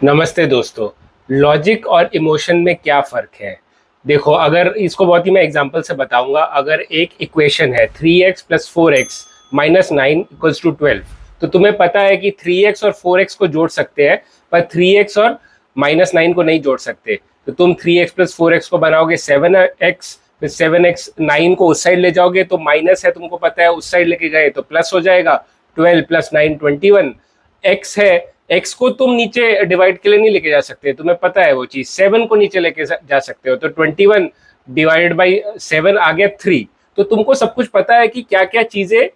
नमस्ते दोस्तों। लॉजिक और इमोशन में क्या फ़र्क है? देखो, अगर इसको बहुत ही मैं एग्जांपल से बताऊंगा। अगर एक इक्वेशन है 3x plus 4x minus 9 equals to 12, तो तुम्हें पता है कि 3x और 4x को जोड़ सकते हैं, पर 3x और माइनस 9 को नहीं जोड़ सकते। तो तुम 3x प्लस 4x को बनाओगे 7x, फिर 7x 9 को उस साइड ले जाओगे तो माइनस है, तुमको पता है, उस साइड लेके गए तो प्लस हो जाएगा। 12 प्लस 9 21। एक्स है, एक्स को तुम नीचे डिवाइड के लिए नहीं लेके जा सकते, तुम्हें पता है वो चीज। 7 को नीचे लेके जा सकते हो, तो 21 डिवाइडेड बाई 7 आ गया 3। तो तुमको सब कुछ पता है कि क्या क्या चीजें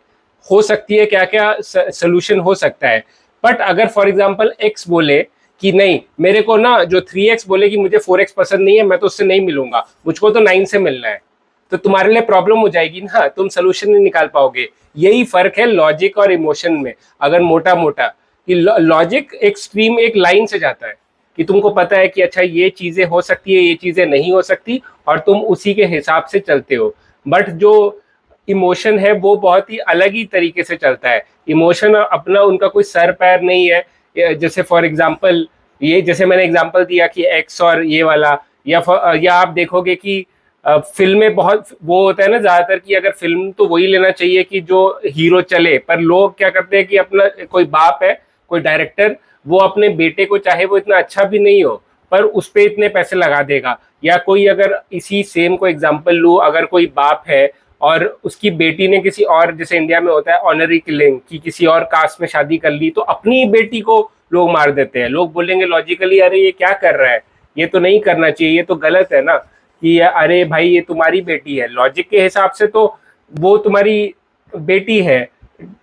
हो सकती है, क्या क्या सोल्यूशन हो सकता है। बट अगर फॉर एग्जाम्पल एक्स बोले कि नहीं, मेरे को ना जो 3x बोले कि मुझे 4x पसंद नहीं है, मैं तो उससे नहीं मिलूंगा, मुझको तो 9 से मिलना है, तो तुम्हारे लिए प्रॉब्लम हो जाएगी ना, तुम सोल्यूशन नहीं निकाल पाओगे। यही फर्क है लॉजिक और इमोशन में। अगर मोटा मोटा कि लॉजिक एक स्ट्रीम, एक लाइन से जाता है कि तुमको पता है कि अच्छा ये चीजें हो सकती है, ये चीजें नहीं हो सकती, और तुम उसी के हिसाब से चलते हो। बट जो इमोशन है वो बहुत ही अलग ही तरीके से चलता है। इमोशन अपना, उनका कोई सर पैर नहीं है। जैसे फॉर एग्जांपल, ये जैसे मैंने एग्जांपल दिया कि एक्स और ये वाला, या आप देखोगे कि फिल्में बहुत वो होता है ना ज्यादातर, कि अगर फिल्म तो वही लेना चाहिए कि जो हीरो चले, पर लोग क्या करते हैं कि अपना कोई बाप है, कोई डायरेक्टर, वो अपने बेटे को, चाहे वो इतना अच्छा भी नहीं हो, पर उस पर इतने पैसे लगा देगा। या कोई, अगर इसी सेम को एग्जाम्पल लूँ, अगर कोई बाप है और उसकी बेटी ने किसी और, जैसे इंडिया में होता है ऑनरी किलिंग, कि किसी और कास्ट में शादी कर ली, तो अपनी बेटी को लोग मार देते हैं। लोग बोलेंगे लॉजिकली, अरे ये क्या कर रहा है, ये तो नहीं करना चाहिए, ये तो गलत है ना, कि अरे भाई ये तुम्हारी बेटी है, लॉजिक के हिसाब से तो वो तुम्हारी बेटी है।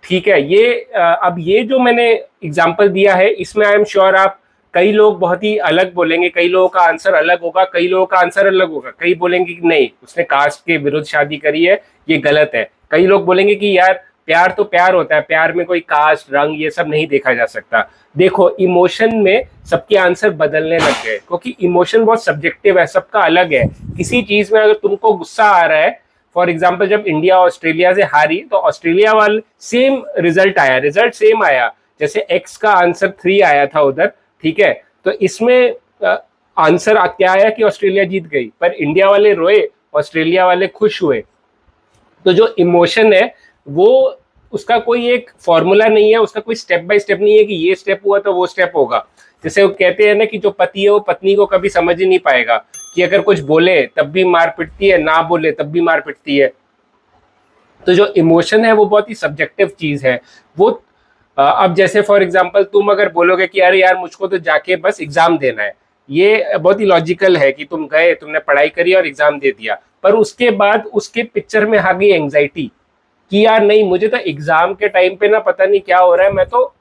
ठीक है, ये अब ये जो मैंने एग्जांपल दिया है, इसमें आई एम श्योर आप, कई लोग बहुत ही अलग बोलेंगे, कई लोगों का आंसर अलग होगा, कई लोगों का आंसर अलग होगा। कई बोलेंगे कि नहीं, उसने कास्ट के विरुद्ध शादी करी है, ये गलत है। कई लोग बोलेंगे कि यार प्यार तो प्यार होता है, प्यार में कोई कास्ट रंग ये सब नहीं देखा जा सकता। देखो, इमोशन में सबके आंसर बदलने लग गए, क्योंकि इमोशन बहुत सब्जेक्टिव है, सबका अलग है। किसी चीज में अगर तुमको गुस्सा आ रहा है, फॉर एग्जाम्पल जब इंडिया ऑस्ट्रेलिया से हारी, तो ऑस्ट्रेलिया वाले सेम रिजल्ट आया, रिजल्ट सेम आया, जैसे एक्स का आंसर 3 आया था उधर, ठीक है, तो इसमें आंसर क्या आया कि ऑस्ट्रेलिया जीत गई, पर इंडिया वाले रोए, ऑस्ट्रेलिया वाले खुश हुए। तो जो इमोशन है वो, उसका कोई एक फॉर्मूला नहीं है, उसका कोई स्टेप बाय स्टेप नहीं है कि ये स्टेप हुआ तो वो स्टेप होगा। जैसे वो कहते हैं ना कि जो पति है वो पत्नी को कभी समझ ही नहीं पाएगा, कि अगर कुछ बोले तब भी मार पिटती है, ना बोले तब भी मार पिटती है। तो जो इमोशन है वो बहुत ही सब्जेक्टिव चीज है। वो अब जैसे फॉर एग्जांपल तुम अगर बोलोगे कि अरे यार मुझको तो जाके बस एग्जाम देना है, ये बहुत ही लॉजिकल है कि तुम गए, तुमने पढ़ाई करी और एग्जाम दे दिया, पर उसके बाद उसके पिक्चर में आ गई एंग्जाइटी कि यार नहीं, मुझे तो एग्जाम के टाइम पे ना पता नहीं क्या हो रहा है, मैं तो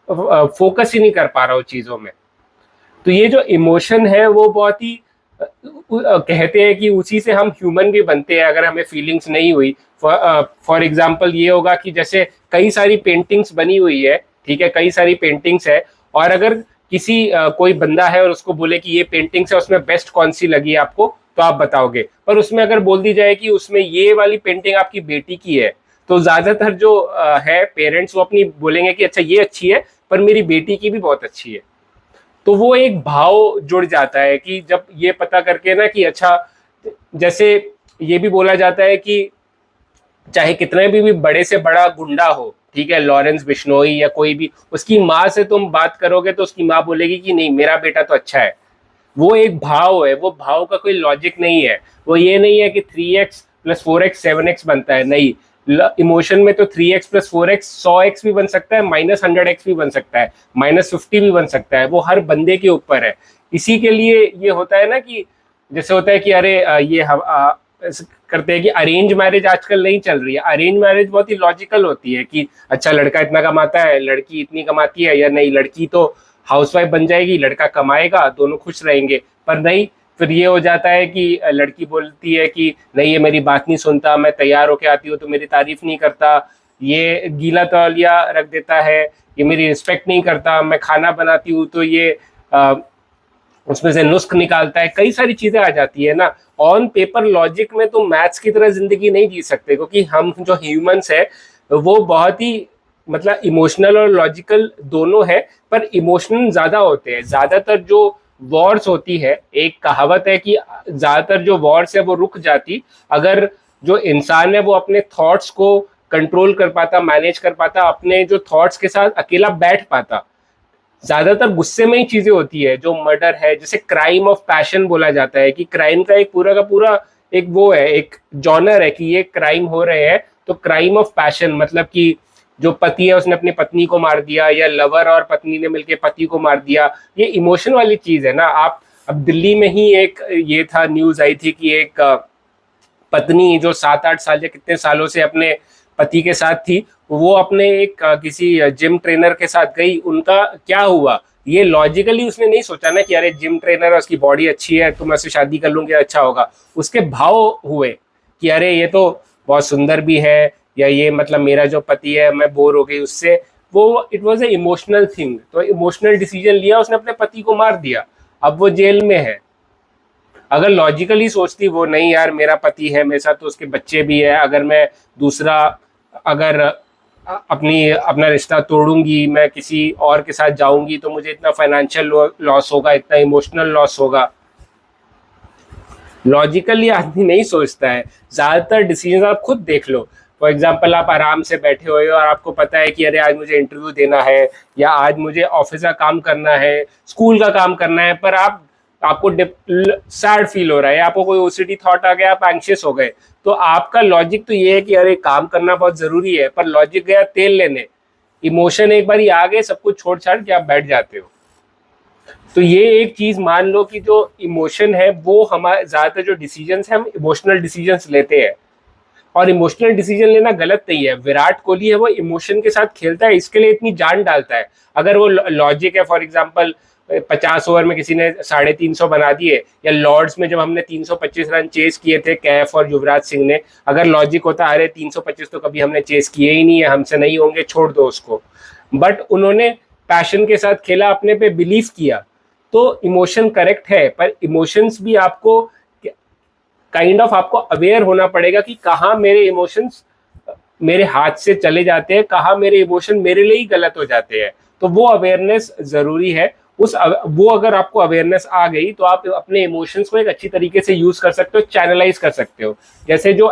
फोकस ही नहीं कर पा रहा हूँ चीजों में। तो ये जो इमोशन है वो बहुत ही कहते हैं कि उसी से हम ह्यूमन भी बनते हैं, अगर हमें फीलिंग्स नहीं हुई। फॉर एग्जाम्पल ये होगा कि जैसे कई सारी पेंटिंग्स बनी हुई है, ठीक है, कई सारी पेंटिंग्स है, और अगर किसी कोई बंदा है और उसको बोले कि ये पेंटिंग्स है, उसमें बेस्ट कौन सी लगी आपको, तो आप बताओगे। पर उसमें अगर बोल दी जाए कि उसमें ये वाली पेंटिंग आपकी बेटी की है, तो ज्यादातर जो है पेरेंट्स, वो अपनी बोलेंगे कि अच्छा ये अच्छी है, पर मेरी बेटी की भी बहुत अच्छी है। तो वो एक भाव जुड़ जाता है कि जब ये पता करके ना कि अच्छा, जैसे ये भी बोला जाता है कि चाहे कितने भी बड़े से बड़ा गुंडा हो, ठीक है, लॉरेंस बिश्नोई या कोई भी, उसकी माँ से तुम बात करोगे तो उसकी माँ बोलेगी कि नहीं, मेरा बेटा तो अच्छा है। वो एक भाव है, वो भाव का कोई लॉजिक नहीं है। वो ये नहीं है कि 3x प्लस 4x 7x बनता है, नहीं। इमोशन में तो 3x प्लस 4x 100x भी बन सकता है, माइनस 100x भी बन सकता है, माइनस 50 भी बन सकता है, वो हर बंदे के ऊपर है। इसी के लिए ये होता है ना कि जैसे होता है कि अरे ये हम करते हैं कि अरेंज मैरिज आजकल नहीं चल रही है। अरेंज मैरिज बहुत ही लॉजिकल होती है कि अच्छा लड़का इतना कमाता है, लड़की इतनी कमाती है, या नहीं लड़की तो हाउसवाइफ बन जाएगी, लड़का कमाएगा, दोनों खुश रहेंगे। पर नहीं, फिर ये हो जाता है कि लड़की बोलती है कि नहीं, ये मेरी बात नहीं सुनता, मैं तैयार होके आती हूँ तो मेरी तारीफ नहीं करता, ये गीला तौलिया रख देता है, ये मेरी रिस्पेक्ट नहीं करता, मैं खाना बनाती हूँ तो ये उसमें से नुस्ख निकालता है। कई सारी चीजें आ जाती है ना। ऑन पेपर लॉजिक में तो मैथ्स की तरह जिंदगी नहीं जी सकते, क्योंकि हम जो ह्यूमंस है वो बहुत ही मतलब इमोशनल और लॉजिकल दोनों है, पर इमोशनल ज्यादा होते हैं। ज्यादातर जो वॉर्स होती है, एक कहावत है कि ज्यादातर जो वॉर्स है वो रुक जाती अगर जो इंसान है वो अपने थॉट्स को कंट्रोल कर पाता, मैनेज कर पाता, अपने जो थॉट्स के साथ अकेला बैठ पाता। ज्यादातर गुस्से में ही चीजें होती है, जो मर्डर है, जैसे क्राइम ऑफ पैशन बोला जाता है कि क्राइम का एक पूरा का पूरा एक वो है, एक जॉनर है कि ये क्राइम हो रहे हैं तो क्राइम ऑफ पैशन, मतलब कि जो पति है उसने अपनी पत्नी को मार दिया, या लवर और पत्नी ने मिलकर पति को मार दिया, ये इमोशन वाली चीज है ना। आप अब दिल्ली में ही एक ये था, न्यूज आई थी कि एक पत्नी जो 7-8 साल या कितने सालों से अपने पति के साथ थी, वो अपने एक किसी जिम ट्रेनर के साथ गई, उनका क्या हुआ ये लॉजिकली उसने नहीं सोचा ना कि अरे जिम ट्रेनर है, उसकी बॉडी अच्छी है तो मैं उससे शादी कर लूंगी, अच्छा होगा। उसके भाव हुए कि अरे ये तो बहुत सुंदर भी है, या ये मतलब मेरा जो पति है मैं बोर हो गई उससे। वो it was a emotional thing, तो इमोशनल डिसीजन लिया, उसने अपने पति को मार दिया, अब वो जेल में है। अगर लॉजिकली सोचती वो, नहीं यार मेरा पति है मेरे साथ तो उसके बच्चे भी है, अगर मैं दूसरा अगर अपना रिश्ता तोड़ूंगी, मैं किसी और के साथ जाऊंगी तो मुझे इतना फाइनेंशियल लॉस होगा, इतना इमोशनल लॉस होगा। लॉजिकली आदमी नहीं सोचता है। ज्यादातर डिसीजन आप खुद देख लो। फॉर एग्जाम्पल, आप आराम से बैठे हुए हो और आपको पता है कि अरे आज मुझे इंटरव्यू देना है, या आज मुझे ऑफिस का काम करना है, स्कूल का काम करना है, पर आपको सैड फील हो रहा है, आपको कोई ओसीडी थॉट आ गया, आप एंशियस हो गए, तो आपका लॉजिक तो ये है कि अरे काम करना बहुत जरूरी है, पर लॉजिक गया तेल लेने, इमोशन एक बार आ गए, सब कुछ छोड़ छाड़ के आप बैठ जाते हो। तो ये एक चीज मान लो कि जो इमोशन है वो हमारे ज्यादातर जो डिसीजंस है हम इमोशनल डिसीजंस लेते हैं, और इमोशनल डिसीजन लेना गलत नहीं है। विराट कोहली है वो इमोशन के साथ खेलता है, इसके लिए इतनी जान डालता है। अगर वो लॉजिक है, फॉर एग्जांपल 50 ओवर में किसी ने 350 बना दिए, या लॉर्ड्स में जब हमने 325 रन चेस किए थे कैफ और युवराज सिंह ने, अगर लॉजिक होता अरे 325 तो कभी हमने चेस किए ही नहीं है, हमसे नहीं होंगे, छोड़ दो उसको, बट उन्होंने पैशन के साथ खेला, अपने पे बिलीव किया, तो इमोशन करेक्ट है। पर इमोशंस भी आपको आपको अवेयर होना पड़ेगा कि कहाँ मेरे इमोशंस मेरे हाथ से चले जाते हैं, कहाँ मेरे इमोशन मेरे लिए ही गलत हो जाते हैं। तो वो अवेयरनेस जरूरी है। वो अगर आपको अवेयरनेस आ गई तो आप अपने इमोशंस को एक अच्छी तरीके से यूज कर सकते हो, चैनलाइज कर सकते हो। जैसे जो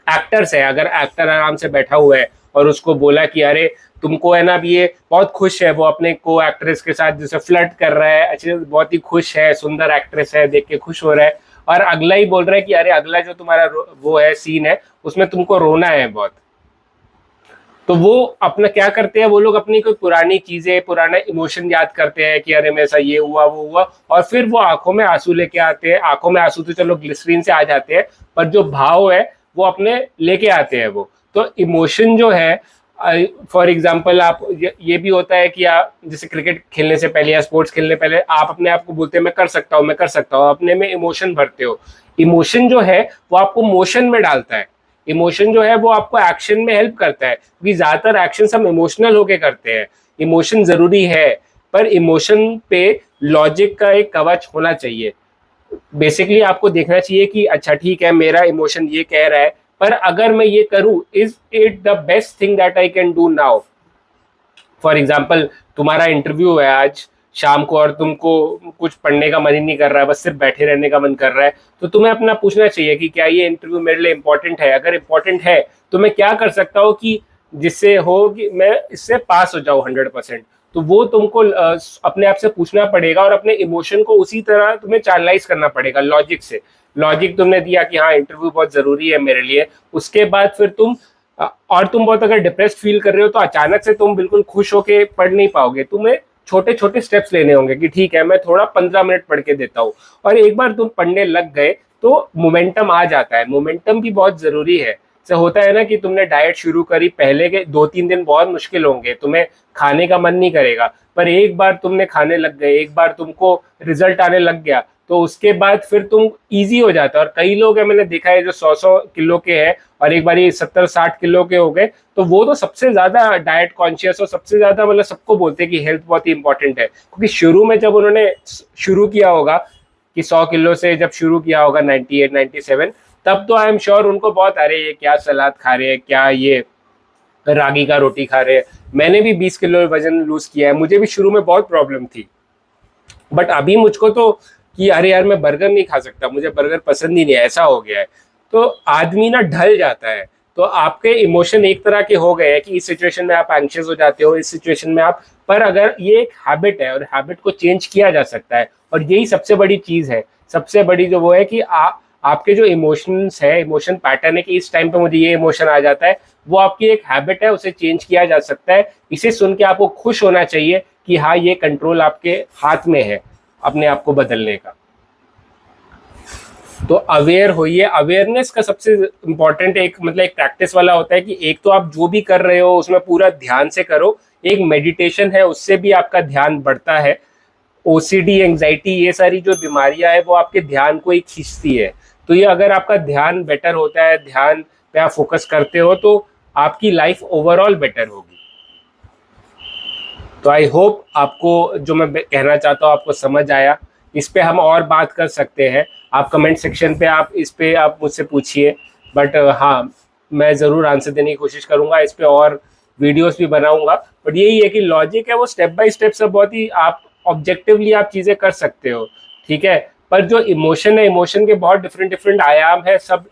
एक्टर्स है, अगर एक्टर आराम से बैठा हुआ है और उसको बोला कि अरे तुमको है ना, अब ये बहुत खुश है, वो अपने को एक्ट्रेस के साथ जैसे फ्लर्ट कर रहा है, अच्छे बहुत ही खुश है, सुंदर एक्ट्रेस है, देख के खुश हो रहा है, और अगला ही बोल रहा है कि अरे अगला जो तुम्हारा वो है सीन है उसमें तुमको रोना है बहुत। तो वो अपना क्या करते हैं, वो लोग अपनी कोई पुरानी चीजें, पुराना इमोशन याद करते हैं कि अरे मेरे साथ ये हुआ वो हुआ, और फिर वो आंखों में आंसू लेके आते हैं। आंखों में आंसू तो चलो ग्लिसरीन से आ जाते हैं, पर जो भाव है वो अपने लेके आते हैं वो। तो इमोशन जो है, फॉर एग्जाम्पल आप ये भी होता है कि आप जैसे क्रिकेट खेलने से पहले या स्पोर्ट्स खेलने पहले आप अपने आप को बोलते हैं मैं कर सकता हूँ, मैं कर सकता हूँ, अपने में इमोशन भरते हो। इमोशन जो है वो आपको मोशन में डालता है। इमोशन जो है वो आपको एक्शन में हेल्प करता है, क्योंकि ज्यादातर एक्शन हम इमोशनल होके करते हैं। इमोशन जरूरी है, पर इमोशन पे लॉजिक का एक कवच होना चाहिए। बेसिकली आपको देखना चाहिए कि अच्छा ठीक है, मेरा इमोशन ये कह रहा है, पर अगर मैं ये करूं, is it the best thing that I can do now. For example, तुम्हारा इंटरव्यू है आज शाम को और तुमको कुछ पढ़ने का मन ही नहीं कर रहा है, बस सिर्फ बैठे रहने का मन कर रहा है, तो तुम्हें अपना पूछना चाहिए कि क्या ये इंटरव्यू मेरे लिए इंपॉर्टेंट है। अगर इंपॉर्टेंट है तो मैं क्या कर सकता हूँ कि जिससे हो कि मैं इससे पास हो जाऊँ 100%। तो वो तुमको अपने आप से पूछना पड़ेगा, और अपने इमोशन को उसी तरह तुम्हें चैनलाइज करना पड़ेगा लॉजिक से। लॉजिक तुमने दिया कि हाँ इंटरव्यू बहुत जरूरी है मेरे लिए, उसके बाद फिर तुम और तुम बहुत अगर डिप्रेस्ड फील कर रहे हो तो अचानक से तुम बिल्कुल खुश होके पढ़ नहीं पाओगे। तुम्हें छोटे छोटे स्टेप्स लेने होंगे कि ठीक है मैं थोड़ा 15 मिनट पढ़ के देता हूँ, और एक बार तुम पढ़ने लग गए तो मोमेंटम आ जाता है। मोमेंटम भी बहुत जरूरी है। से होता है ना कि तुमने डाइट शुरू करी, पहले के 2-3 दिन बहुत मुश्किल होंगे, तुम्हें खाने का मन नहीं करेगा, पर एक बार तुमने खाने लग गए, एक बार तुमको रिजल्ट आने लग गया, तो उसके बाद फिर तुम इजी हो जाता है। और कई लोग हैं मैंने देखा है जो 100-100 किलो के हैं और एक बार ये 70-60 किलो के हो गए, तो वो तो सबसे ज्यादा डाइट कॉन्शियस और सबसे ज्यादा मतलब सबको बोलते हैं कि हेल्थ बहुत ही इंपॉर्टेंट है। क्योंकि शुरू में जब उन्होंने शुरू किया होगा कि 100 किलो से जब शुरू किया होगा 98-97, तब तो आई एम श्योर उनको बहुत अरे ये क्या सलाद खा रहे हैं, क्या ये रागी का रोटी खा रहे हैं। मैंने भी 20 किलो वजन लूज किया है, मुझे भी शुरू में बहुत प्रॉब्लम थी, बट अभी मुझको तो कि अरे यार मैं बर्गर नहीं खा सकता, मुझे बर्गर पसंद ही नहीं है, ऐसा हो गया है। तो आदमी ना ढल जाता है। तो आपके इमोशन एक तरह के हो गए हैं कि इस सिचुएशन में आप एंग्शियस हो जाते हो, इस सिचुएशन में आप, पर अगर ये एक हैबिट है और हैबिट को चेंज किया जा सकता है, और यही सबसे बड़ी चीज है। सबसे बड़ी जो वो है कि आपके जो इमोशंस है, इमोशन पैटर्न है कि इस टाइम पे मुझे ये इमोशन आ जाता है, वो आपकी एक हैबिट है, उसे चेंज किया जा सकता है। इसे सुन के आपको खुश होना चाहिए कि हाँ, ये कंट्रोल आपके हाथ में है अपने आप को बदलने का। तो अवेयर होइए। अवेयरनेस का सबसे इंपॉर्टेंट एक मतलब एक प्रैक्टिस वाला होता है कि एक तो आप जो भी कर रहे हो उसमें पूरा ध्यान से करो। एक मेडिटेशन है, उससे भी आपका ध्यान बढ़ता है। ओसीडी, एंजाइटी, ये सारी जो बीमारियां है वो आपके ध्यान को ही खींचती है। तो ये अगर आपका ध्यान बेटर होता है, ध्यान पे आप फोकस करते हो, तो आपकी लाइफ ओवरऑल बेटर होगी। तो आई होप आपको जो मैं कहना चाहता हूँ आपको समझ आया। इस पे हम और बात कर सकते हैं, आप कमेंट सेक्शन पे आप इस पे आप मुझसे पूछिए। बट हाँ, मैं ज़रूर आंसर देने की कोशिश करूँगा, इस पे और वीडियोस भी बनाऊंगा। बट यही है कि लॉजिक है वो स्टेप बाय स्टेप सब बहुत ही आप ऑब्जेक्टिवली आप चीज़ें कर सकते हो, ठीक है। पर जो इमोशन है, इमोशन के बहुत डिफरेंट डिफरेंट आयाम है, सब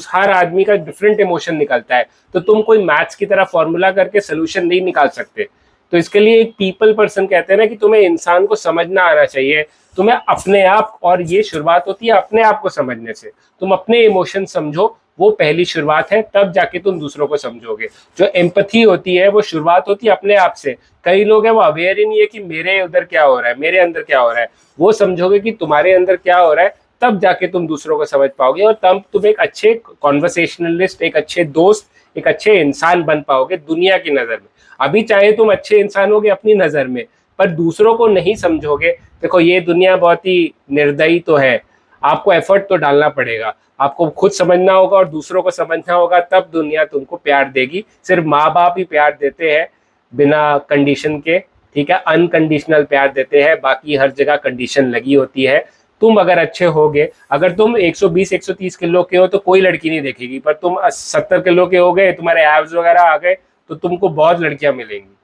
हर आदमी का डिफरेंट इमोशन निकलता है। तो तुम कोई मैथ्स की तरह फॉर्मूला करके सोल्यूशन नहीं निकाल सकते। तो इसके लिए एक पीपल पर्सन कहते हैं ना कि तुम्हें इंसान को समझना आना चाहिए, तुम्हें अपने आप, और ये शुरुआत होती है अपने आप को समझने से। तुम अपने इमोशन समझो, वो पहली शुरुआत है, तब जाके तुम दूसरों को समझोगे। जो एम्पैथी होती है वो शुरुआत होती है अपने आप से। कई लोग हैं वो अवेयर ही नहीं है कि मेरे उधर क्या हो रहा है, मेरे अंदर क्या हो रहा है। वो समझोगे कि तुम्हारे अंदर क्या हो रहा है, तब जाके तुम दूसरों को समझ पाओगे, और तब तुम एक अच्छे कॉन्वर्सेशनलिस्ट, एक अच्छे दोस्त, एक अच्छे इंसान बन पाओगे दुनिया की नज़र में। अभी चाहे तुम अच्छे इंसान होगे अपनी नज़र में, पर दूसरों को नहीं समझोगे। देखो, ये दुनिया बहुत ही निर्दयी तो है, आपको एफर्ट तो डालना पड़ेगा, आपको खुद समझना होगा और दूसरों को समझना होगा, तब दुनिया तुमको प्यार देगी। सिर्फ माँ बाप ही प्यार देते हैं बिना कंडीशन के, ठीक है, अनकंडीशनल प्यार देते हैं, बाकी हर जगह कंडीशन लगी होती है। तुम अगर अच्छे होगे, अगर तुम 120 130 किलो के हो तो कोई लड़की नहीं देखेगी, पर तुम 70 किलो के हो गए, तुम्हारे एब्स वगैरह आ गए, तो तुमको बहुत लड़कियां मिलेंगी।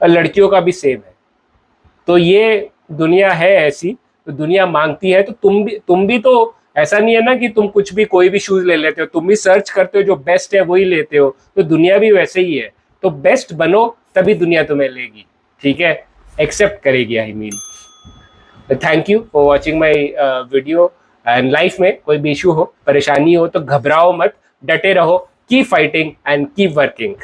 और लड़कियों का भी सेम है। तो ये दुनिया है ऐसी, तो दुनिया मांगती है, तो तुम भी तो ऐसा नहीं है ना कि तुम कुछ भी कोई भी शूज ले लेते हो, तुम भी सर्च करते हो, जो बेस्ट है वही लेते हो। तो दुनिया भी वैसे ही है। तो बेस्ट बनो, तभी दुनिया तुम्हें लेगी, ठीक है, एक्सेप्ट करेगी, I mean. Thank you for watching my video. And life में कोई भी इशू हो, परेशानी हो, तो घबराओ मत, डटे रहो, keep fighting and keep working.